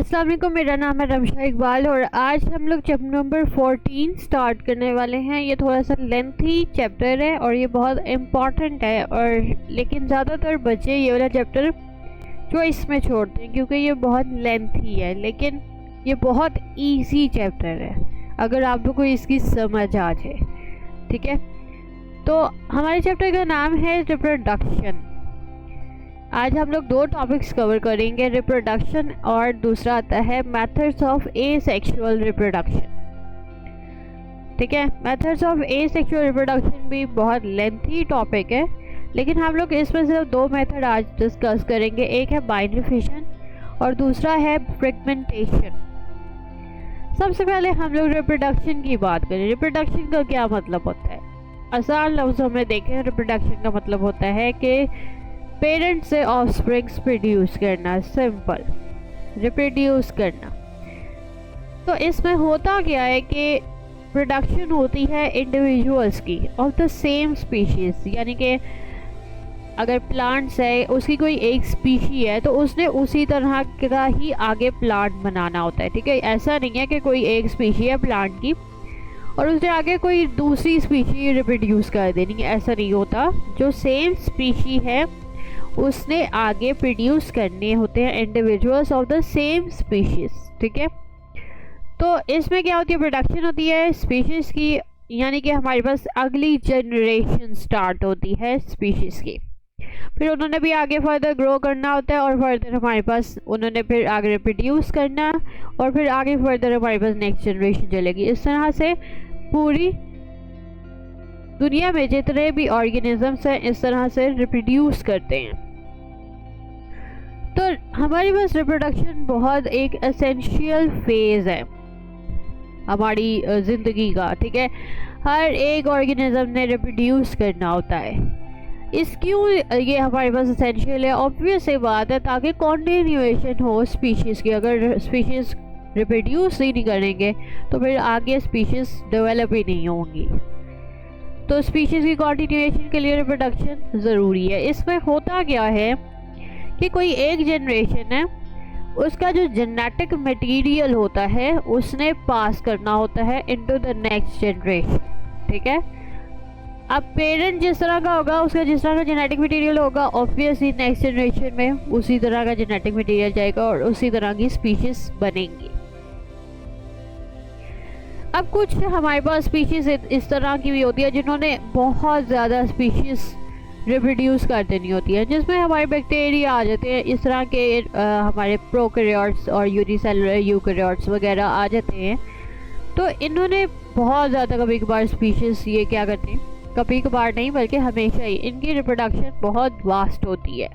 अस्सलाम वालेकुम, मेरा नाम है रमशा इकबाल और आज हम लोग चैप्टर नंबर 14 स्टार्ट करने वाले हैं। ये थोड़ा सा लेंथी चैप्टर है और ये बहुत इम्पॉर्टेंट है, और लेकिन ज़्यादातर बच्चे ये वाला चैप्टर चॉइस में छोड़ते हैं क्योंकि ये बहुत लेंथी है। लेकिन ये बहुत इजी चैप्टर है अगर आपको कोई इसकी समझ आ जाए। ठीक है, तो हमारे चैप्टर का नाम है रिप्रोडक्शन। आज हम लोग दो टॉपिक्स कवर करेंगे, रिप्रोडक्शन और दूसरा आता है मेथड्स ऑफ एसेक्सुअल रिप्रोडक्शन। ठीक है, मेथड्स ऑफ एसेक्सुअल रिप्रोडक्शन भी बहुत लेंथी टॉपिक है, लेकिन हम लोग इसमें सिर्फ दो मेथड आज डिस्कस करेंगे। एक है बाइनरी फिशन और दूसरा है फ्रेगमेंटेशन। सबसे पहले हम लोग रिप्रोडक्शन की बात करें। रिप्रोडक्शन का क्या मतलब होता है? आसान लफ्ज़ों में देखें, रिप्रोडक्शन का मतलब होता है कि पेरेंट से ऑफस्प्रिंग्स प्रोड्यूस करना, सिंपल रिप्रोड्यूस करना। तो इसमें होता क्या है कि प्रोडक्शन होती है इंडिविजुअल्स की ऑफ द सेम स्पीशीज़, यानी कि अगर प्लांट्स है, उसकी कोई एक स्पीशी है तो उसने उसी तरह का ही आगे प्लांट बनाना होता है। ठीक है, ऐसा नहीं है कि कोई एक स्पीशी है प्लांट की और उसने आगे कोई दूसरी स्पीशी रिप्रोड्यूस कर देनी है, ऐसा नहीं होता। जो सेम स्पीशी है उसने आगे प्रोड्यूस करने होते हैं individuals of the same species. ठीक है, तो इसमें क्या होती है, प्रोडक्शन होती है स्पीशीज़ की, यानी कि हमारे पास अगली जनरेशन स्टार्ट होती है स्पीशीज़ की। फिर उन्होंने भी आगे फर्दर ग्रो करना होता है और फर्दर हमारे पास उन्होंने फिर आगे रिप्रोड्यूस करना और फिर आगे फर्दर हमारे पास नेक्स्ट जनरेशन चलेगी। इस तरह से पूरी दुनिया में जितने भी ऑर्गेनिजम्स हैं इस तरह से रिप्रोड्यूस करते हैं। तो हमारे पास रिप्रोडक्शन बहुत एक एसेंशियल फेज़ है हमारी ज़िंदगी का। ठीक है, हर एक ऑर्गेनिज्म ने रिप्रोड्यूस करना होता है। इस क्यों ये हमारे पास एसेंशियल है? ऑब्वियस सी बात है, ताकि कॉन्टिन्यूएशन हो स्पीशीज़ की। अगर स्पीशीज़ रिप्रोड्यूस ही नहीं करेंगे तो फिर आगे स्पीशीज़ डेवलप ही नहीं होंगी। तो स्पीशीज़ की कॉन्टिन्यूएशन के लिए रिप्रोडक्शन ज़रूरी है। इसमें होता क्या है कि कोई एक जनरेशन है, उसका जो जेनेटिक मटेरियल होता है उसने पास करना होता है इनटू द नेक्स्ट जनरेशन। ठीक है, अब पेरेंट जिस तरह का होगा, उसका जिस तरह का जेनेटिक मटेरियल होगा, ऑब्वियसली नेक्स्ट जनरेशन में उसी तरह का जेनेटिक मटेरियल जाएगा और उसी तरह की स्पीशीज बनेंगी। अब कुछ हमारे पास स्पीशीज इस तरह की भी होती है जिन्होंने बहुत ज़्यादा स्पीशीज रिप्रोड्यूस कर देनी होती है, जिसमें हमारे बैक्टीरिया आ जाते हैं। इस तरह के हमारे प्रोकैरियोट्स और यूनिसेलुलर यूकैरियोट्स वगैरह आ जाते हैं। तो इन्होंने बहुत ज़्यादा कभी कभार स्पीशीज़ ये क्या करते हैं, कभी कभार नहीं बल्कि हमेशा ही इनकी रिप्रोडक्शन बहुत वास्ट होती है।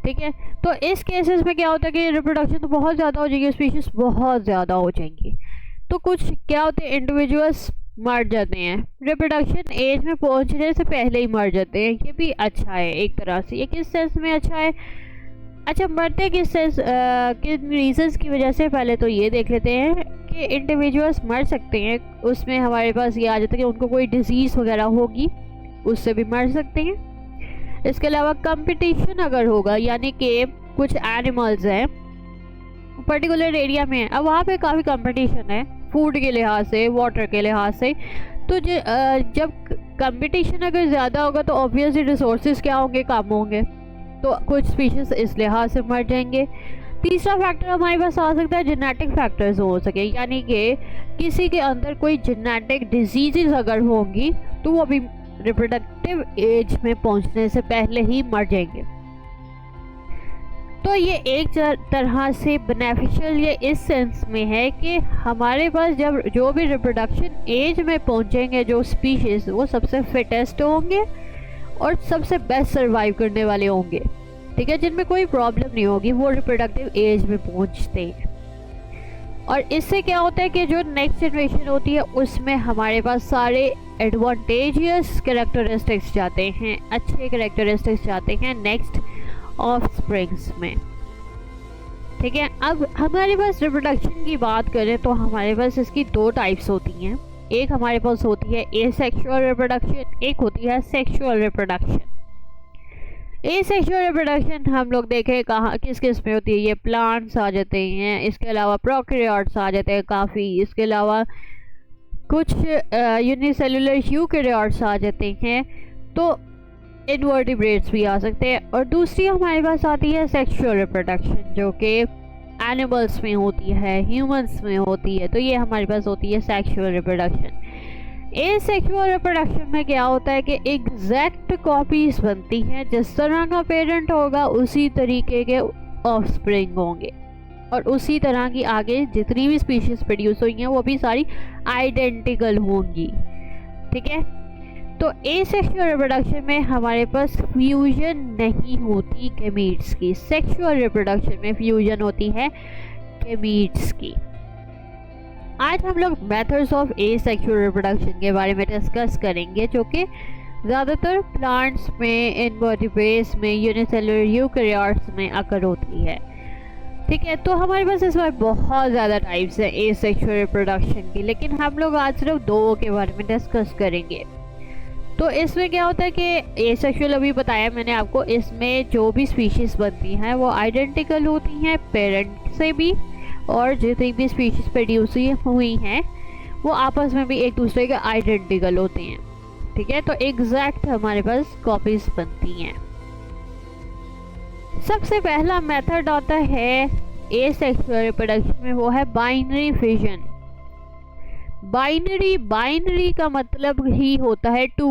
ठीक है, तो इस केसेस में क्या होता है कि रिप्रोडक्शन तो बहुत ज़्यादा हो जाएगी, स्पीशीज़ बहुत ज़्यादा हो जाएंगी। तो कुछ क्या होते हैं, इंडिविजुअल्स मर जाते हैं, रिप्रोडक्शन एज में पहुंचने से पहले ही मर जाते हैं। ये भी अच्छा है एक तरह से। ये किस सेंस में अच्छा है? अच्छा, मरते किस सेंस, किन रीजंस की वजह से? पहले तो ये देख लेते हैं कि इंडिविजुअल्स मर सकते हैं, उसमें हमारे पास ये आ जाता है कि उनको कोई डिजीज़ वगैरह होगी, उससे भी मर सकते हैं। इसके अलावा कंपटीशन अगर होगा, यानी कि कुछ एनिमल्स हैं पर्टिकुलर एरिया में, अब वहाँ पे काफ़ी कंपटीशन है फूड के लिहाज से, वाटर के लिहाज से। तो जब कंपटीशन अगर ज़्यादा होगा तो ऑब्वियसली रिसोर्सेज क्या होंगे, कम होंगे, तो कुछ स्पीशीज़ इस लिहाज से मर जाएंगे। तीसरा फैक्टर हमारे पास आ सकता है जेनेटिक फैक्टर्स हो सके, यानी कि किसी के अंदर कोई जेनेटिक डिजीज़ अगर होंगी तो वो अभी रिप्रोडक्टिव एज में पहुंचने से पहले ही मर जाएंगे। तो ये एक तरह से बेनिफिशियल ये इस सेंस में है कि हमारे पास जब जो भी रिप्रोडक्शन एज में पहुंचेंगे जो स्पीशीज़, वो सबसे फिटेस्ट होंगे और सबसे बेस्ट सर्वाइव करने वाले होंगे। ठीक है, जिनमें कोई प्रॉब्लम नहीं होगी, वो रिप्रोडक्टिव एज में पहुंचते हैं। और इससे क्या होता है कि जो नेक्स्ट जनरेशन होती है उसमें हमारे पास सारे एडवांटेजियस कैरेक्टरिस्टिक्स जाते हैं, अच्छे कैरेक्टरिस्टिक्स जाते हैं नेक्स्ट ऑफस्प्रिंग्स में। ठीक है, अब हमारे पास रिप्रोडक्शन की बात करें तो हमारे पास इसकी दो टाइप्स होती हैं। एक हमारे पास होती है एसेक्सुअल रिप्रोडक्शन, एक होती है सेक्सुअल रिप्रोडक्शन। एसेक्सुअल रिप्रोडक्शन हम लोग देखें कहाँ किस किस में होती है, ये प्लांट्स आ जाते हैं, इसके अलावा प्रोकैरियोट्स आ जाते हैं काफ़ी, इसके अलावा कुछ यूनिसेलुलर यूकैरियोट्स आ जाते हैं, तो इनवर्टिब्रेट्स भी आ सकते हैं। और दूसरी हमारे पास आती है सेक्सुअल रिप्रोडक्शन, जो कि एनिमल्स में होती है, ह्यूमंस में होती है, तो ये हमारे पास होती है सेक्सुअल रिप्रोडक्शन। एसेक्सुअल रिप्रोडक्शन में क्या होता है कि एग्जैक्ट कॉपीज बनती हैं, जिस तरह का पेरेंट होगा उसी तरीके के ऑफस्प्रिंग होंगे, और उसी तरह की आगे जितनी भी स्पीशीज प्रोड्यूस हुई हैं वो भी सारी आइडेंटिकल होंगी। ठीक है, तो एसेक्सुअल रिप्रोडक्शन में हमारे पास फ्यूजन नहीं होती गैमीट्स की, सेक्सुअल रिप्रोडक्शन में फ्यूजन होती है गैमीट्स की। आज हम लोग मेथड्स ऑफ एसेक्सुअल रिप्रोडक्शन के बारे में डिस्कस करेंगे, जो कि ज़्यादातर प्लांट्स में, इनवर्टिब्रेट्स में, यूनिसेलुलर यूकैरियोट्स में अकर होती है। ठीक है, तो हमारे पास इसमें बहुत ज़्यादा टाइप्स हैं एसेक्सुअल रिप्रोडक्शन की, लेकिन हम लोग आज सिर्फ दो के बारे में डिस्कस करेंगे। तो इसमें क्या होता है कि एसेक्सुअल अभी बताया मैंने आपको, इसमें जो भी स्पीशीज़ बनती हैं वो आइडेंटिकल होती हैं पेरेंट से भी, और जितनी भी स्पीशीज़ प्रोड्यूस हुई हैं वो आपस में भी एक दूसरे के आइडेंटिकल होते हैं। ठीक है, तो एग्जैक्ट हमारे पास कॉपीज बनती हैं। सबसे पहला मेथड आता है एसेक्सुअल रिप्रोडक्शन में, वो है बाइनरी फिजन। बाइनरी का मतलब ही होता है टू,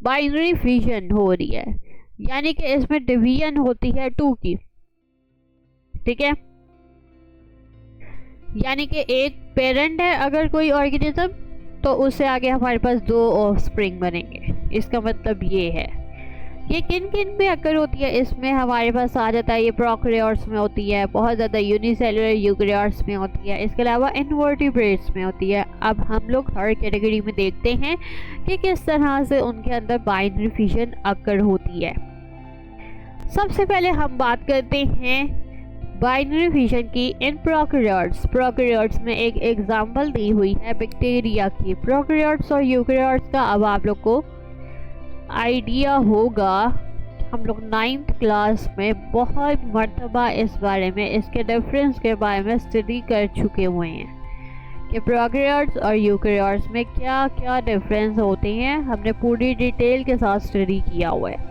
बाइनरी फिजन हो रही है, यानी कि इसमें डिवीजन होती है टू की। ठीक है, यानी कि एक पेरेंट है अगर कोई ऑर्गेनिज्म, तो उससे आगे हमारे पास दो ऑफस्प्रिंग बनेंगे, इसका मतलब ये है। ये किन किन में अकर होती है, इसमें हमारे पास आ जाता है, ये प्रोकैरियोट्स में होती है, बहुत ज़्यादा यूनिसेलुलर यूकैरियोट्स में होती है, इसके अलावा इनवर्टिब्रेट्स में होती है। अब हम लोग हर कैटेगरी में देखते हैं कि किस तरह से उनके अंदर बाइनरी फिजन अकर होती है। सबसे पहले हम बात करते हैं बाइनरी फिजन की इन प्रोकैरियोट्स। प्रोकैरियोट्स में एक एग्जांपल दी हुई है बैक्टीरिया की। प्रोकैरियोट्स और यूकैरियोट्स का अब आप लोग को आइडिया होगा, हम लोग 9th क्लास में बहुत मर्तबा इस बारे में, इसके डिफरेंस के बारे में स्टडी कर चुके हुए हैं कि प्रोकैरियोट्स और यूकैरियोट्स में क्या क्या डिफरेंस होते हैं, हमने पूरी डिटेल के साथ स्टडी किया हुआ है।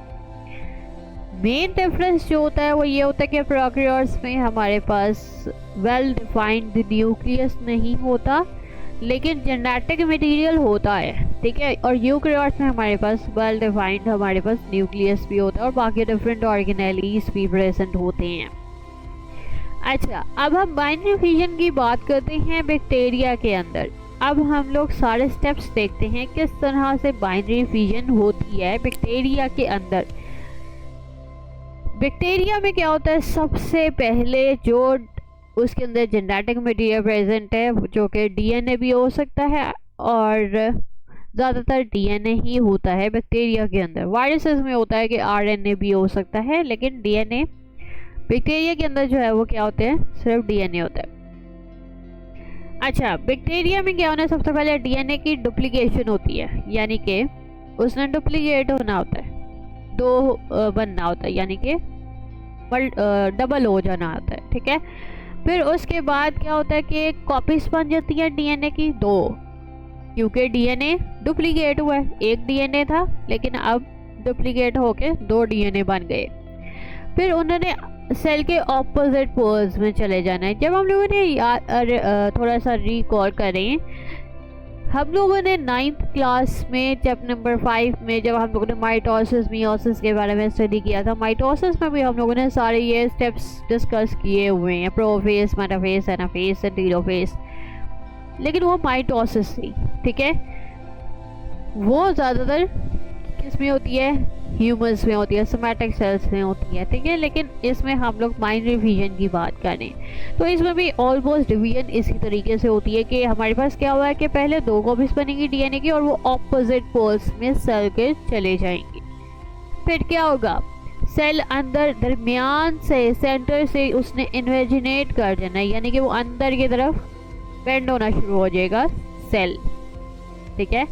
मेन डिफरेंस जो होता है वो ये होता है कि प्रोकैरियोट्स में हमारे पास वेल डिफाइंड न्यूक्लियस नहीं होता, लेकिन जेनेटिक मटेरियल होता है। ठीक है, और यूकैरियोट्स में हमारे पास वेल डिफाइंड हमारे पास न्यूक्लियस भी होता है और बाकी डिफरेंट ऑर्गेनेलीज भी प्रेजेंट होते हैं। अच्छा, अब हम बाइनरी फिजन की बात करते हैं बैक्टीरिया के अंदर। अब हम लोग सारे स्टेप्स देखते हैं किस तरह से बाइनरी फिजन होती है बैक्टीरिया के अंदर। बैक्टीरिया में क्या होता है, सबसे पहले जो उसके अंदर जेनेटिक मटेरियल प्रेजेंट है, जो कि डीएनए भी हो सकता है, और ज़्यादातर डीएनए ही होता है बैक्टीरिया के अंदर। वायरसेस में होता है कि आरएनए भी हो सकता है, लेकिन डीएनए बैक्टीरिया के अंदर जो है वो क्या होते हैं, सिर्फ डीएनए होता है। अच्छा, बैक्टीरिया में क्या होना है, सबसे पहले डीएनए की डुप्लीकेशन होती है, यानी कि उसने डुप्लीकेट होना होता है, दो बनना होता है, यानी कि डबल हो जाना होता है। ठीक है, फिर उसके बाद क्या होता है कि कॉपीज बन जाती है डीएनए की दो, क्योंकि डीएनए डुप्लीकेट हुआ है, एक डीएनए था लेकिन अब डुप्लीकेट होके दो डीएनए बन गए। फिर उन्होंने सेल के ऑपोजिट पोल्स में चले जाना है। जब हम लोगों ने थोड़ा सा रिकॉल करें, हम लोगों ने 9th क्लास में चैप्टर नंबर 5 में जब हम लोगों ने माइटोसिस मियोसिस के बारे में स्टडी किया था, माइटोसिस में भी हम लोगों ने सारे ये स्टेप्स डिस्कस किए हुए हैं, prophase, metaphase, anaphase and telophase, लेकिन वो माइटोसिस थी। ठीक है, वो ज़्यादातर किस में होती है, ह्यूमंस में होती है, सोमैटिक सेल्स में होती है। ठीक है, लेकिन इसमें हम लोग बाइनरी फिजन की बात करें तो इसमें भी ऑलमोस्ट डिवीजन इसी तरीके से होती है कि हमारे पास क्या हुआ है कि पहले दो कॉपीज बनेंगी डीएनए की और वो ऑपोजिट पोल्स में सेल के चले जाएंगी। फिर क्या होगा, सेल अंदर दरमियान से, सेंटर से उसने इन्वेजिनेट कर देना है, यानी कि वो अंदर की तरफ बेंड होना शुरू हो जाएगा सेल। ठीक है,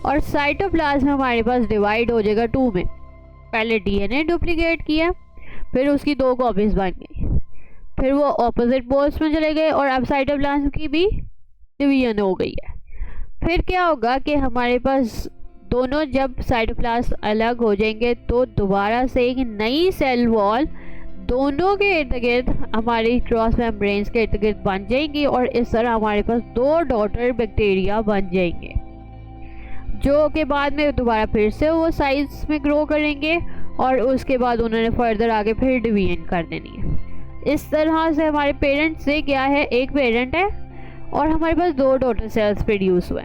और साइटोप्लाज्म हमारे पास डिवाइड हो जाएगा 2 में, पहले डीएनए डुप्लीकेट किया, फिर उसकी 2 कॉपीज बन गई, फिर वो ऑपोजिट पोल्स में चले गए और अब साइटोप्लाज्म की भी डिवीजन हो गई है। फिर क्या होगा कि हमारे पास दोनों जब साइटोप्लाज्म अलग हो जाएंगे तो दोबारा से एक नई सेल वॉल दोनों के इर्द गिर्द हमारी क्रॉस मेम्ब्रेन्स के इर्द गिर्द बन जाएंगी और इस तरह हमारे पास 2 डॉटर बैक्टीरिया बन जाएंगे, जो के बाद में दोबारा फिर से वो साइज में ग्रो करेंगे और उसके बाद उन्होंने फर्दर आगे फिर डिवीजन कर देनी है। इस तरह से हमारे पेरेंट से क्या है, एक पेरेंट है और हमारे पास 2 डॉटर सेल्स प्रोड्यूस हुए,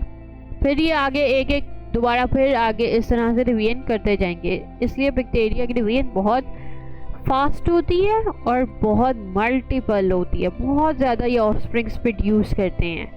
फिर ये आगे एक एक दोबारा फिर आगे इस तरह से डिवीजन करते जाएंगे। इसलिए बैक्टीरिया की डिवीजन बहुत फास्ट होती है और बहुत मल्टीपल होती है, बहुत ज़्यादा ये ऑफस्प्रिंग्स प्रोड्यूस करते हैं।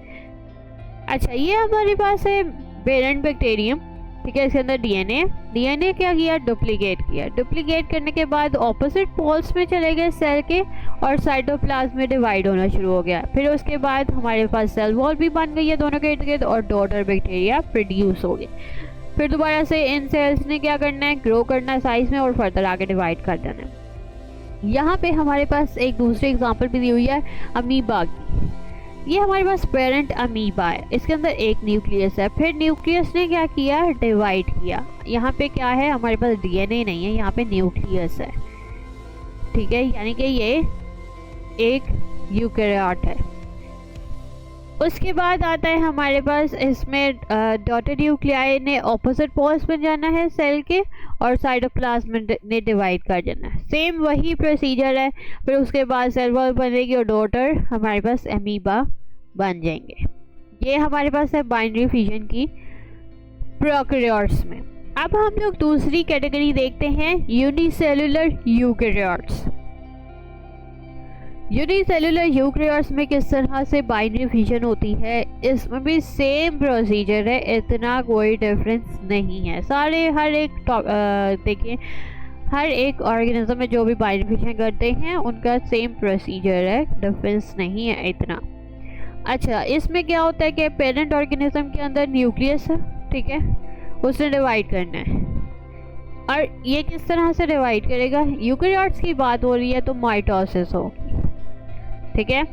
अच्छा, ये हमारे पास है पेरेंट बैक्टीरियम, ठीक है। इसके अंदर डीएनए क्या किया, डुप्लीकेट किया। डुप्लीकेट करने के बाद ऑपोजिट पोल्स में चले गए सेल के और साइटोप्लाज्म में डिवाइड होना शुरू हो गया। फिर उसके बाद हमारे पास सेल वॉल भी बन गई है दोनों के इर्द गिर्द और डॉटर बैक्टीरिया प्रोड्यूस हो गए। फिर दोबारा से इन सेल्स ने क्या करना है, ग्रो करना है साइज में और फर्दर आगे डिवाइड कर देना है। यहाँ पे हमारे पास एक दूसरी एग्जांपल भी दी हुई है अमीबा की। ये हमारे पास पेरेंट अमीबा है, इसके अंदर एक न्यूक्लियस है, फिर न्यूक्लियस ने क्या किया, डिवाइड किया। यहाँ पे क्या है, हमारे पास डीएनए नहीं है, यहाँ पे न्यूक्लियस है, ठीक है, यानी कि ये एक यूकेरियोट है। उसके बाद आता है हमारे पास इसमें डॉटर न्यूक्लियाई ने ऑपोजिट पोल्स में जाना है सेल के और साइटोप्लाज्म ने डिवाइड कर देना है। सेम वही प्रोसीजर है। फिर उसके बाद सेल वॉल बनेगी और डॉटर हमारे पास अमीबा बन जाएंगे। ये हमारे पास है बाइनरी फिजन की प्रोकैरियोट्स में। अब हम लोग दूसरी कैटेगरी देखते हैं, यूनिसेलुलर यूकेरियोट्स। यूनिसेलुलर यूकेरियोट्स में किस तरह से बाइनरी फिजन होती है, इसमें भी सेम प्रोसीजर है, इतना कोई डिफरेंस नहीं है। सारे हर एक देखिए हर एक ऑर्गेनिज्म में जो भी बाइनरी फिजन करते हैं उनका सेम प्रोसीजर है, डिफरेंस नहीं है इतना। अच्छा, इसमें क्या होता है कि पेरेंट ऑर्गेनिज्म के अंदर न्यूक्लियस है, ठीक है, उसने डिवाइड करना है और ये किस तरह से डिवाइड करेगा, यूकेरियोट्स की बात हो रही है तो माइटोसिस होगी, ठीक है।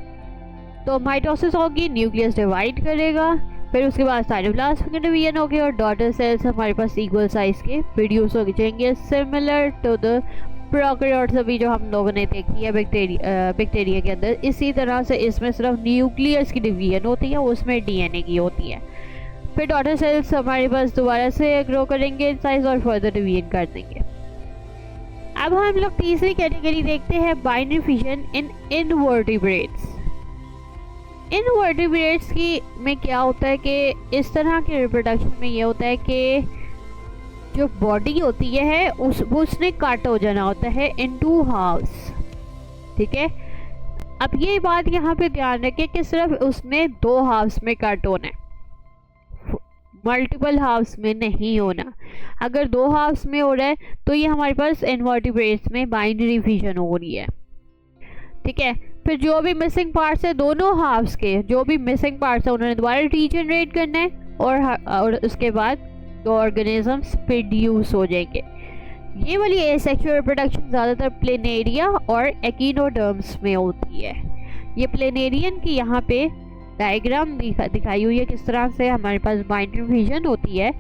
तो माइटोसिस होगी, न्यूक्लियस डिवाइड करेगा, फिर उसके बाद साइटोप्लाज्म का डिवीजन होगी और डॉटर सेल्स हमारे पास इक्वल साइज के प्रोड्यूस हो जाएंगे, सिमिलर टू द प्रोकैरियोट्स अभी जो हम लोगों ने देखी है बैक्टीरिया के अंदर। इसी तरह से इसमें सिर्फ न्यूक्लियस की डिवीजन होती है, उसमें डीएनए की होती है। फिर डॉटर सेल्स हमारे पास दोबारा से ग्रो करेंगे साइज और फर्दर डिवीजन कर देंगे। अब हम लोग तीसरी कैटेगरी देखते हैं, बाइनरी फिजन इन इनवर्टिब्रेट्स। इनवर्टिब्रेट्स की में क्या होता है कि इस तरह के रिप्रोडक्शन में ये होता है कि जो बॉडी होती है उसने कट हो जाना होता है इन 2 हाफ्स, ठीक है। अब ये बात यहाँ पे ध्यान रखें कि सिर्फ उसने 2 हाफ्स में कट होना है, मल्टीपल हाफ्स में नहीं होना। अगर 2 हाफ्स में हो रहा है तो ये हमारे पास इनवर्टिब्रेट्स में बाइनरी फिजन हो रही है, ठीक है। फिर जो भी मिसिंग पार्ट्स है दोनों हाफ्स के, जो भी मिसिंग पार्ट्स है उन्होंने दोबारा रीजनरेट करना है और उसके बाद 2 ऑर्गेनिजम्स प्रोड्यूस हो जाएंगे। ये वाली एसेक्सुअल रिप्रोडक्शन ज़्यादातर प्लेनेरिया और एकिनोडर्म्स में होती है। ये प्लेनेरियन की यहाँ पे डायग्राम दिखाई हुई है, किस तरह से हमारे पास बाइनरी फिजन होती है।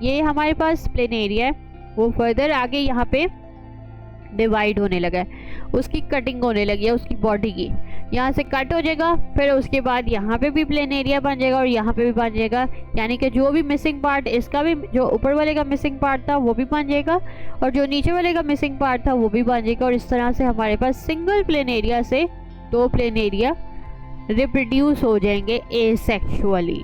ये हमारे पास प्लेनेरिया है, वो फर्दर आगे यहाँ पे डिवाइड होने लगा है, उसकी कटिंग होने लगी है उसकी बॉडी की, यहाँ से कट हो जाएगा, फिर उसके बाद यहाँ पे भी प्लेनेरिया बन जाएगा और यहाँ पे भी बन जाएगा, यानी कि जो भी मिसिंग पार्ट, इसका भी जो ऊपर वाले का मिसिंग पार्ट था वो भी बन जाएगा और जो नीचे वाले का मिसिंग पार्ट था वो भी बन जाएगा और इस तरह से हमारे पास सिंगल प्लेनेरिया से 2 प्लेनेरिया रिप्रोड्यूस हो जाएंगे एसेक्सुअली।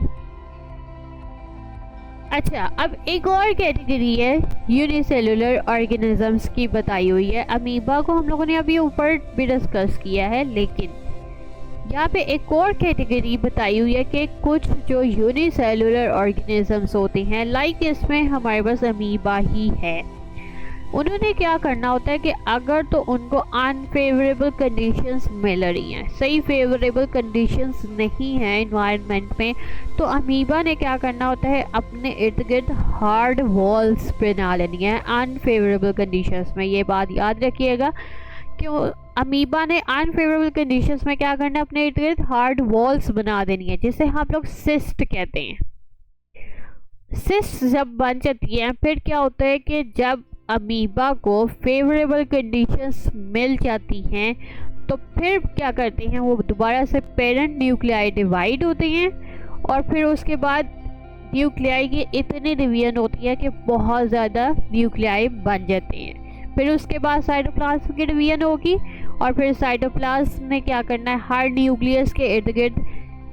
अच्छा, अब एक और कैटेगरी है यूनिसेलुलर ऑर्गेनिजम्स की बताई हुई है। अमीबा को हम लोगों ने अभी ऊपर भी डिस्कस किया है, लेकिन यहाँ पे एक और कैटेगरी बताई हुई है कि कुछ जो यूनिसेलुलर ऑर्गेनिजम्स होते हैं, लाइक इसमें हमारे पास अमीबा ही है। उन्होंने क्या करना होता है कि अगर तो उनको अनफेवरेबल कंडीशंस मिल रही हैं, सही फेवरेबल कंडीशंस नहीं है इन्वायरमेंट में, तो अमीबा ने क्या करना होता है, अपने इर्द गिर्द हार्ड वॉल्स बना लेनी है अनफेवरेबल कंडीशंस में। ये बात याद रखिएगा, क्यों अमीबा ने अनफेवरेबल कंडीशंस में क्या करना है, अपने इर्द गिर्द हार्ड वॉल्स बना देनी है, जिसे हम लोग सिस्ट कहते हैं। सिस्ट जब बन जाती है, फिर क्या होता है कि जब अमीबा को फेवरेबल कंडीशंस मिल जाती हैं, तो फिर क्या करते हैं, वो दोबारा से पेरेंट न्यूक्लियाई डिवाइड होते हैं, और फिर उसके बाद न्यूक्लियाई की इतनी डिवीजन होती है कि बहुत ज़्यादा न्यूक्लियाई बन जाते हैं। फिर उसके बाद साइटोप्लाज्म की डिवीजन होगी, और फिर साइटोप्लाज्म ने क्या करना है, हर न्यूक्लियस के इर्द गिर्द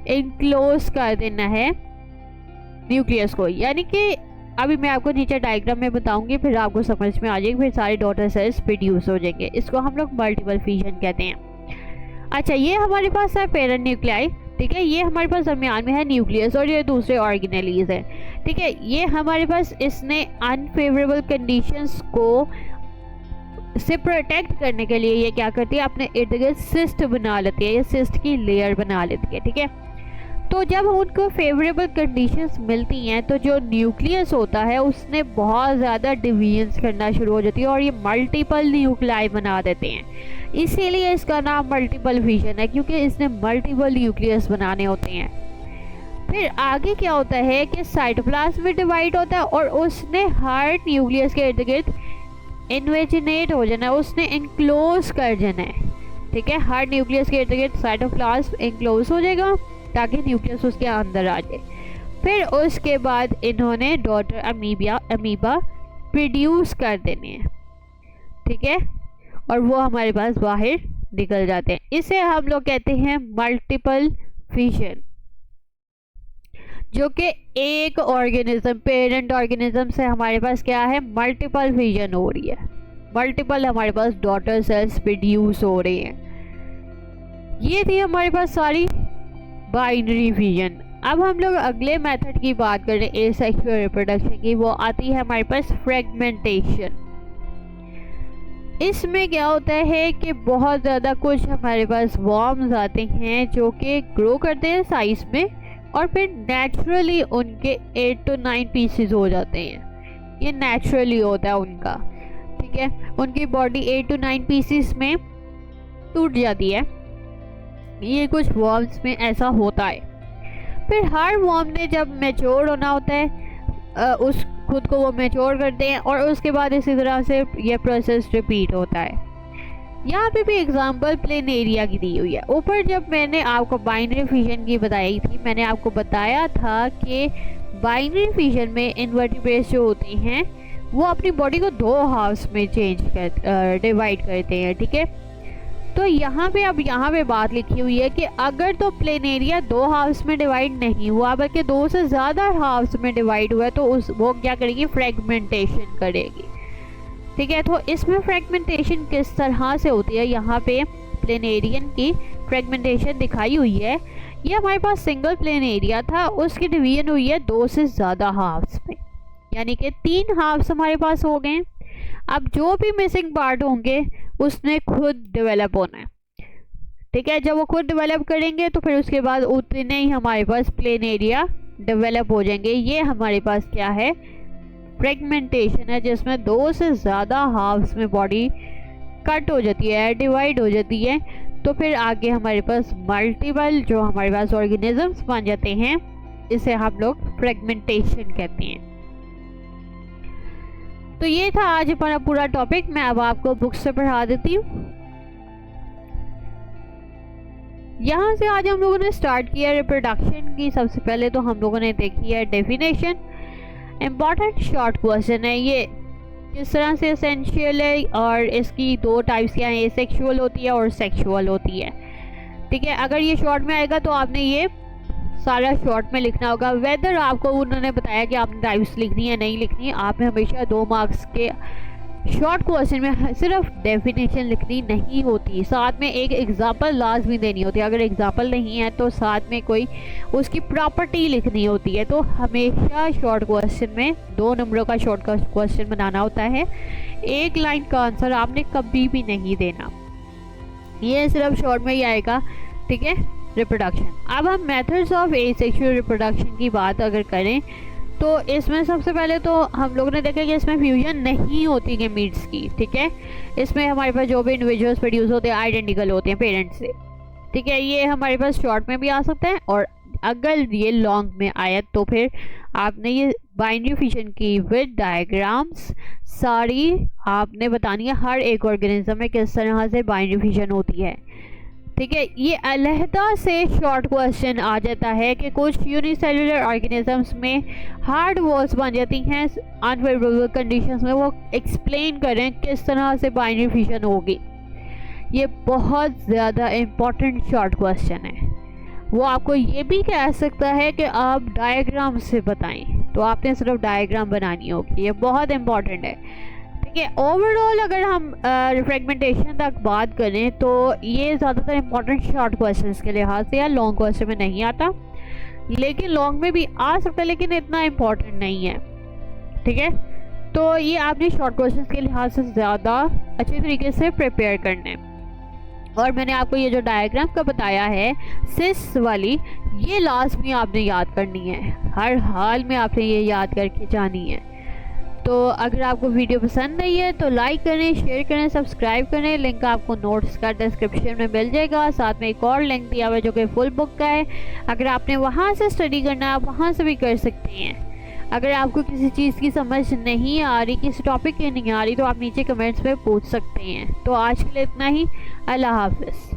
इनक्लोज कर देना है न्यूक्लियस को। यानी कि अभी मैं आपको नीचे डायग्राम में बताऊंगी, फिर आपको समझ में आ जाएगी, फिर सारे डॉटर सेल्स प्रोड्यूस हो जाएंगे। इसको हम लोग मल्टीपल फिजन कहते हैं। अच्छा, ये हमारे पास है पेरेंट न्यूक्लियाई, ठीक है, ये हमारे पास दरमियान में है न्यूक्लियस, और ये दूसरे ऑर्गेनेलीज है, ठीक है। ये हमारे पास, इसने अनफेवरेबल कंडीशंस को से प्रोटेक्ट करने के लिए ये क्या करती है, अपने इर्द गिर्द सिस्ट बना लेती है, ये सिस्ट की लेयर बना लेती है, ठीक है। तो जब उनको फेवरेबल कंडीशंस मिलती हैं, तो जो न्यूक्लियस होता है उसने बहुत ज़्यादा डिवीजन्स करना शुरू हो जाती है, और ये मल्टीपल न्यूक्लियाई बना देते हैं। इसीलिए इसका नाम मल्टीपल फिजन है, क्योंकि इसने मल्टीपल न्यूक्लियस बनाने होते हैं। फिर आगे क्या होता है कि साइटोप्लाज्म में डिवाइड होता है, और उसने हर न्यूक्लियस के इर्द गिर्द इन्वेजिनेट हो जाना है, उसने इनक्लोज कर जाना है, ठीक है। हर न्यूक्लियस के इर्द गिर्द साइटोप्लाज्म इनक्लोज हो जाएगा, ताकि न्यूक्लियस उसके अंदर आ जाए। फिर उसके बाद इन्होंने डॉटर अमीबा प्रोड्यूस कर देने हैं, ठीक है, और वो हमारे पास बाहर निकल जाते हैं। इसे हम लोग कहते हैं मल्टीपल फिजन, जो कि एक ऑर्गेनिज्म, पेरेंट ऑर्गेनिज्म से हमारे पास क्या है, मल्टीपल फिजन हो रही है, मल्टीपल हमारे पास डॉटर सेल्स प्रोड्यूस हो रही हैं। ये थी हमारे पास सारी बाइनरी फिजन। अब हम लोग अगले मेथड की बात कर रहे हैं एसेक्सुअल रिप्रोडक्शन की, वो आती है हमारे पास फ्रेगमेंटेशन। इसमें क्या होता है कि बहुत ज़्यादा कुछ हमारे पास वॉर्म्स आते हैं जो कि ग्रो करते हैं साइज में, और फिर नेचुरली उनके 8 to 9 पीसेस हो जाते हैं। ये नेचुरली होता है उनका, ठीक है, उनकी बॉडी 8 to 9 पीसेस में टूट जाती है। ये कुछ वॉर्म्स में ऐसा होता है। फिर हर वॉर्म ने जब मैच्योर होना होता है, उस खुद को वो मैच्योर करते हैं, और उसके बाद इसी तरह से ये प्रोसेस रिपीट होता है। यहाँ पे भी एग्जांपल प्लेनेरिया की दी हुई है। ऊपर जब मैंने आपको बाइनरी फिजन की बताई थी, मैंने आपको बताया था कि बाइनरी फिजन में इनवर्टिब्रेट्स जो होते हैं वो अपनी बॉडी को 2 हाफ्स में डिवाइड करते हैं, ठीक है। तो यहाँ पे बात लिखी हुई है कि अगर तो प्लेनेरिया 2 हाफ्स में डिवाइड नहीं हुआ, बल्कि 2 से ज़्यादा हाफ्स में डिवाइड हुआ है, तो वो क्या करेगी, फ्रेगमेंटेशन करेगी, ठीक है। तो इसमें फ्रेगमेंटेशन किस तरह से होती है, यहाँ पे प्लेनेरियन की फ्रेगमेंटेशन दिखाई हुई है। ये हमारे पास सिंगल प्लेनेरिया था, उसकी डिवीजन हुई है 2 से ज़्यादा हाफ्स में, यानी कि 3 हाफ्स हमारे पास हो गए। अब जो भी मिसिंग पार्ट होंगे उसने खुद डेवलप होना है, ठीक है। जब वो खुद डेवलप करेंगे तो फिर उसके बाद उतने ही हमारे पास प्लेनेरिया डेवलप हो जाएंगे। ये हमारे पास क्या है, फ्रेगमेंटेशन है, जिसमें 2 से ज़्यादा हाफ्स में बॉडी कट हो जाती है, डिवाइड हो जाती है। तो फिर आगे हमारे पास मल्टीपल जो हमारे पास ऑर्गेनिजम्स बन जाते हैं, इसे हम लोग फ्रेगमेंटेशन कहते हैं। तो ये था आज हमारा पूरा टॉपिक। मैं अब आपको बुक्स से पढ़ा देती हूँ। यहाँ से आज हम लोगों ने स्टार्ट किया रिप्रोडक्शन की। सबसे पहले तो हम लोगों ने देखी है डेफिनेशन। इम्पॉर्टेंट शॉर्ट क्वेश्चन है ये, किस तरह से एसेंशियल है, और इसकी 2 टाइप्स क्या है, एसेक्सुअल होती है और सेक्सुअल होती है, ठीक है। अगर ये शॉर्ट में आएगा तो आपने ये सारा शॉर्ट में लिखना होगा। वेदर आपको उन्होंने बताया कि आपने टाइप्स लिखनी है नहीं लिखनी है, आपने हमेशा 2 मार्क्स के शॉर्ट क्वेश्चन में सिर्फ डेफिनेशन लिखनी नहीं होती, साथ में एक एग्जांपल लाजमी देनी होती है। अगर एग्जांपल नहीं है तो साथ में कोई उसकी प्रॉपर्टी लिखनी होती है। तो हमेशा शॉर्ट क्वेश्चन में 2 नंबरों का शॉर्ट क्वेश्चन बनाना होता है। एक लाइन का आंसर आपने कभी भी नहीं देना, ये सिर्फ शॉर्ट में ही आएगा, ठीक है। रिप्रोडक्शन, अब हम मेथड्स ऑफ एसेक्सुअल रिप्रोडक्शन की बात अगर करें तो इसमें सबसे पहले तो हम लोगों ने देखा कि इसमें फ्यूजन नहीं होती गैमीट्स की, ठीक है। इसमें हमारे पास जो भी इंडिविजुअल्स प्रोड्यूस होते हैं आइडेंटिकल होते हैं पेरेंट्स से, ठीक है। ये हमारे पास शॉर्ट में भी आ सकते हैं और अगर ये लॉन्ग में आया तो फिर आपने ये बाइनरी फ्यूजन की विद डायग्राम्स सारी आपने बतानी है, हर एक ऑर्गेनिज्म में किस तरह से बाइनरी फ्यूजन होती है, ठीक है। ये अलहदा से शॉर्ट क्वेश्चन आ जाता है कि कुछ यूनिसेलुलर ऑर्गेनिजम्स में हार्ड वॉल्स बन जाती हैं अनफेवरेबल कंडीशंस में, वो एक्सप्लेन करें किस तरह से बाइनरी फ्यूजन होगी। ये बहुत ज़्यादा इम्पॉर्टेंट शॉर्ट क्वेश्चन है। वो आपको ये भी कह सकता है कि आप डायग्राम से बताएं, तो आपने सिर्फ डायग्राम बनानी होगी, ये बहुत इम्पॉर्टेंट है, ठीक है। ओवरऑल अगर हम फ्रेगमेंटेशन तक बात करें तो ये ज़्यादातर इंपॉर्टेंट शॉर्ट क्वेश्चंस के लिहाज से या लॉन्ग क्वेश्चन में नहीं आता, लेकिन लॉन्ग में भी आ सकता है लेकिन इतना इम्पॉर्टेंट नहीं है, ठीक है। तो ये आपने शॉर्ट क्वेश्चंस के लिहाज से ज़्यादा अच्छे तरीके से प्रिपेयर करना है। और मैंने आपको ये जो डायग्राम का बताया है सिस वाली, ये लास्ट में आपने याद करनी है, हर हाल में आपने ये याद करके जानी है। तो अगर आपको वीडियो पसंद आई है तो लाइक करें, शेयर करें, सब्सक्राइब करें। लिंक आपको नोट्स का डिस्क्रिप्शन में मिल जाएगा, साथ में एक और लिंक दिया हुआ है जो कि फुल बुक का है। अगर आपने वहाँ से स्टडी करना है आप वहाँ से भी कर सकते हैं। अगर आपको किसी चीज़ की समझ नहीं आ रही, किसी टॉपिक की नहीं आ रही, तो आप नीचे कमेंट्स में पूछ सकते हैं। तो आज के लिए इतना ही, अल्लाह हाफिज़।